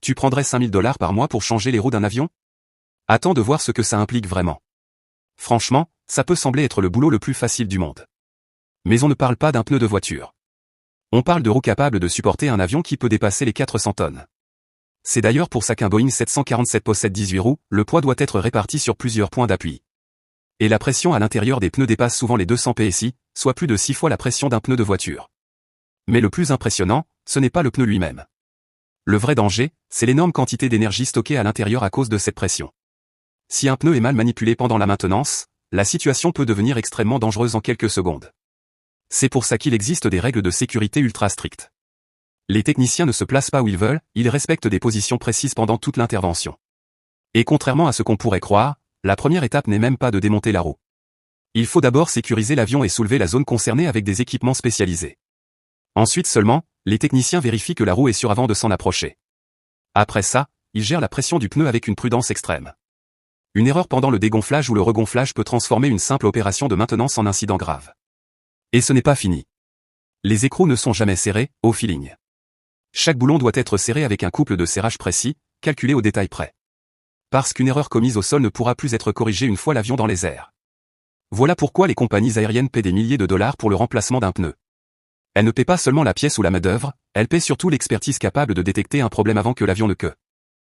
Tu prendrais 5000 $ par mois pour changer les roues d'un avion? Attends de voir ce que ça implique vraiment. Franchement, ça peut sembler être le boulot le plus facile du monde. Mais on ne parle pas d'un pneu de voiture. On parle de roues capables de supporter un avion qui peut dépasser les 400 tonnes. C'est d'ailleurs pour ça qu'un Boeing 747 possède 18 roues, le poids doit être réparti sur plusieurs points d'appui. Et la pression à l'intérieur des pneus dépasse souvent les 200 PSI, soit plus de 6 fois la pression d'un pneu de voiture. Mais le plus impressionnant, ce n'est pas le pneu lui-même. Le vrai danger, c'est l'énorme quantité d'énergie stockée à l'intérieur à cause de cette pression. Si un pneu est mal manipulé pendant la maintenance, la situation peut devenir extrêmement dangereuse en quelques secondes. C'est pour ça qu'il existe des règles de sécurité ultra strictes. Les techniciens ne se placent pas où ils veulent, ils respectent des positions précises pendant toute l'intervention. Et contrairement à ce qu'on pourrait croire, la première étape n'est même pas de démonter la roue. Il faut d'abord sécuriser l'avion et soulever la zone concernée avec des équipements spécialisés. Ensuite seulement, les techniciens vérifient que la roue est sûre avant de s'en approcher. Après ça, ils gèrent la pression du pneu avec une prudence extrême. Une erreur pendant le dégonflage ou le regonflage peut transformer une simple opération de maintenance en incident grave. Et ce n'est pas fini. Les écrous ne sont jamais serrés, au feeling. Chaque boulon doit être serré avec un couple de serrage précis, calculé au détail près. Parce qu'une erreur commise au sol ne pourra plus être corrigée une fois l'avion dans les airs. Voilà pourquoi les compagnies aériennes paient des milliers de dollars pour le remplacement d'un pneu. Elles ne paient pas seulement la pièce ou la main-d'œuvre, elles paient surtout l'expertise capable de détecter un problème avant que l'avion ne queue.